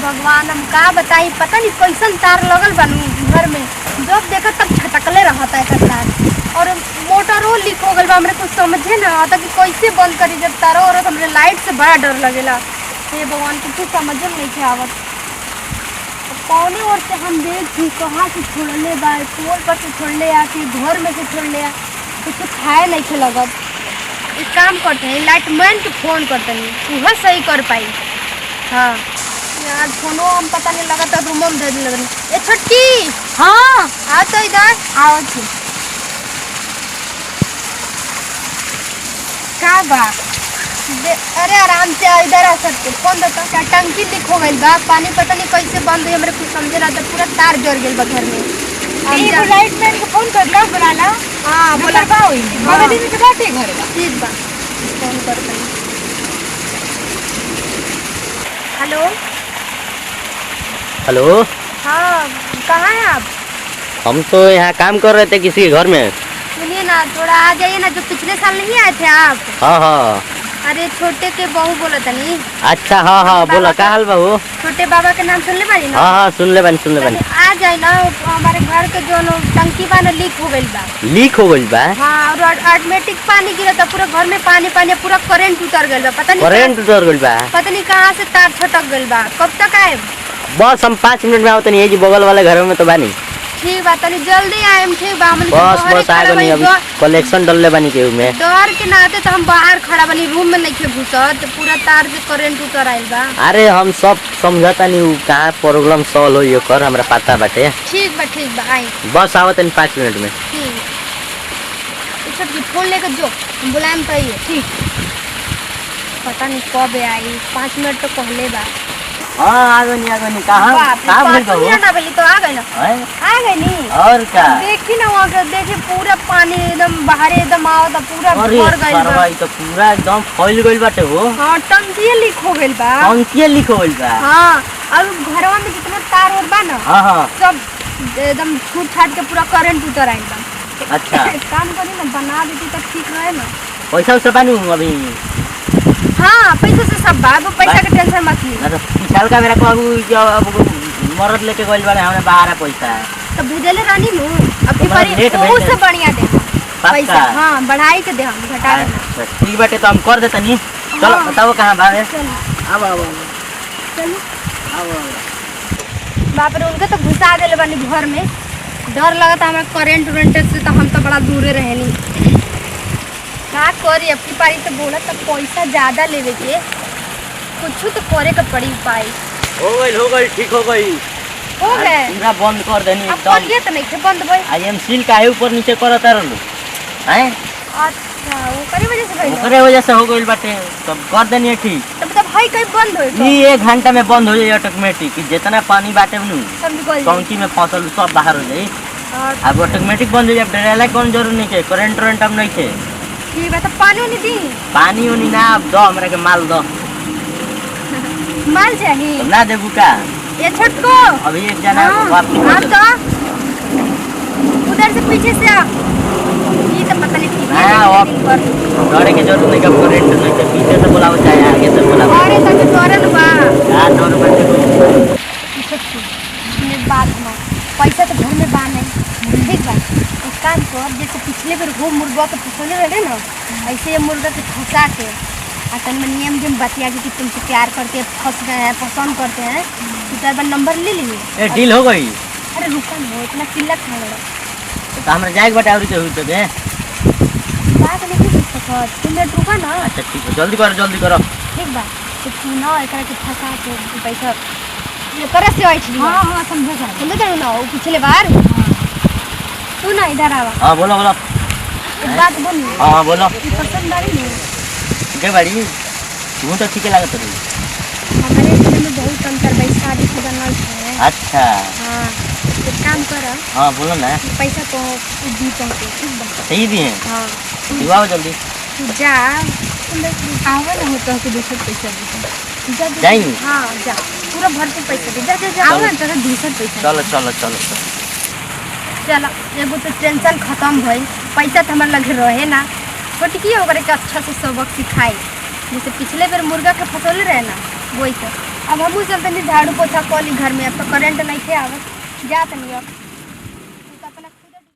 भगवान हम का बताई, पता नहीं कैसन तार लगल बनू घर में, जब देखा तब झटकले रहता है तार। और मोटरो लीक हो गल बा, हमरे कुछ समझे ना आता कि कैसे बंद करी जब तारो और हमरे लाइट से बड़ा डर लगेला। हे भगवान कुछ समझ में नहीं आवत। कौने ओर से हम देखी कहाँ से छोड़ले बा, पोल पर से छोड़ले आ कि घर में से छोड़ले आ, कुछ खाए नहीं थे लगत। एक काम करते हैं, लाइट मैन के फोन करते हैं, वह सही कर पाई। हाँ यार फोनो हम पता नहीं लगा था, रूम में दे दिल। ए छोटकी, हाँ आ तो इधर आओ थी। का बा? अरे आराम से इधर आ सकते। कौन देता? क्या टंकी लीक हो गई बा, पानी पता नहीं कैसे बंद हुई, हमरे कुछ समझे ना, तो पूरा तार जड़ गई बा घर में। एगो लाइट मैन को फोन कर ला, बुला ला। हाँ बोला बा होई बगल में के बाटे घर बा। ठीक बा, फोन करते हैं। Hello hello. हाँ कहाँ हैं आप? हम तो यहाँ काम कर रहे थे किसी के घर में। सुनिए ना, थोड़ा आ जाइए ना, जो पिछले साल नहीं आए थे आप। हाँ हाँ। अरे छोटे के बहू बोला था नहीं। अच्छा हाँ हाँ बोला, का हाल बहू? छोटे बाबा के नाम सुन ले बानी ना? हाँ हाँ सुन ले बानी। आ जाए ना, हमारे घर के जो टंकी बा ना लीक हो गई बा। लीक हो गई बा? हाँ, और ऑटोमेटिक पानी गिरा था, पूरा घर में पानी पानी, पूरा करंट उतर गई बा। पता नहीं करंट उतर गई बा? पता नहीं कहाँ से तार छटक गई बा। कब तक आए? बस हम 5 मिनट में आओ तनी, यही बगल वाले घर में तो बानी। ठीक बा, तनी जल्दी आए। ठीक बा, बस आ गनी, अभी कलेक्शन डलले बानी के में। डर के नाते तो हम बाहर खड़ा बनी, रूम में नहीं घुसत, तो पूरा तार से करंट उतर आइल बा। अरे हम सब समझता नहीं कहाँ प्रॉब्लम सॉल्व हो कर, हमरा पता बाटे। ठीक बा आई। बस आओ तनी 5 मिनट में। ठीक, सब फोन लेकर जो बुलाएम तो ये ठीक। पता नहीं कब आई, 5 मिनट तो पहले बा। हाँ आ गनी कहाँ मिनट बोली तो आ गई ना। आ गई नहीं और क्या? देखी ना वहाँ के, देखी पूरा पानी एकदम बाहर एकदम आओ था, पूरा भर गई बा। तो पूरा एकदम फैल गई बाटे हो। हाँ टंकी लीक हो गई बा। टंकी लीक हो गई बा? हाँ, अब घरवा में जितना तार और बा ना, हाँ सब एकदम छूट छाट के पूरा करंट उतर आइल बा। अच्छा काम करी ना, बना देती तो ठीक रहे ना। पैसा उसे बानू अभी? हाँ पैसा से सब बात, पैसा के टेंशन मत ली। पिछाल का मेरा को मरद लेके गइल बारे, हमने 12 पैसा है तो भेजले रानी नु, अब की तो बारी लेट बहुत भेज से बढ़िया दे पैसा। पक्का? हाँ बढ़ाई के दे, हम घटा देना। ठीक बाटे, तो हम कर देते नहीं। चलो हाँ। बताओ कहाँ भावे? चलो अब चलो। बाप रे, उनके तो घुसा देले बानी घर में, डर लगा था हमारा करंट उरेंट से, तो हम तो बड़ा दूरे रहनी। क्या करी, अब की पारी तो बोला तब पैसा ज्यादा लेवे के, कुछ तो करे के पड़ी उपाय। हो गई ठीक हो गई। हो गए पूरा बंद कर देनी अब एकदम। ये तो नहीं थे बंद भाई। आई एम सील काहे ऊपर नीचे करत रहलू हैं? अच्छा वो करे वजह से भइल। ओकरे वजह से हो गइल बाटे, तब कर देनी ठीक। तब भाई कहीं बंद होई तो ये 1 घंटा में बंद हो जाए ऑटोमेटिक, जितना पानी बाटे नु सब निकल टंकी में फसल सब बाहर हो जाए। और अब ऑटोमेटिक बंद हो जाए, डरेला कौन जरूर नहीं है, करंट अब नहीं है। ठीक है, तो पानी नहीं दी। पानी उनी ना, अब दो हमरा के माल दो। माल चाहिए तो ना देबू का? ये छोटको अभी एक जना हाँ, वापस आप तो उधर से पीछे से आ। ये तो पता नहीं ठीक है हाँ, दिन पर। डरे के जरूरत नहीं, कब करंट नहीं है, पीछे से बुलाओ चाहे आगे से बुलाओ। अरे तक डरल बा। यार डर बैठे मेरी बात सुनो, पैसा तो घर में बा नहीं, ठीक बा। एक काम कर, जैसे पिछले बार वो मुर्गा के फंसले रहे ना, ऐसे ये मुर्गा के फंसा के असल में नियम जिम बतिया कि तुमसे प्यार करते फंस गए हैं, पसंद करते हैं, तो एक बार नंबर ले लीजिए। डील हो गई? अरे रुका ना, इतना किल्लत खा रहा तो हमरा जाएके बाटे और के हुई तो दे बात नहीं कर सकत, 3 मिनट रुका ना। अच्छा ठीक है, जल्दी करो। ठीक बा, तो तू ना एकरा के फंसा के पैसा ये करे से आई छी। हां समझे ना, वो पिछले बार तू ना इधर आवा। हाँ बोलो एक बात बोल। हाँ बोलो। पसंद बारी नहीं के बाड़ी तू तो ठीक लागत रही। हमारे घर में बहुत अंतर भाई, शादी शुदा नहीं है। अच्छा हाँ एक काम कर, हाँ बोलो ना। पैसा तो दी पहुँचे, ठीक बा? सही भी है। हाँ दिवाओ जल्दी। तू जा, आवे ना होता कि दूसरा पैसा दे। जा जाएंगे? हाँ जा, पूरा भरपूर पैसा दे। जा आवे ना तो दूसरा पैसा। चलो चलो एगो तो टेंशन खत्म भई, पैसा तो हमारे लगे रहे ना। छोटकी होकर के अच्छा से सबक सिखाई, जैसे पिछले बेर मुर्गा के फंसले रहे ना, वही तो अब हमहू चलते नहीं झाड़ू पोछा कली घर में, अब तो करंट नहीं थे आवत, जात नहीं अब।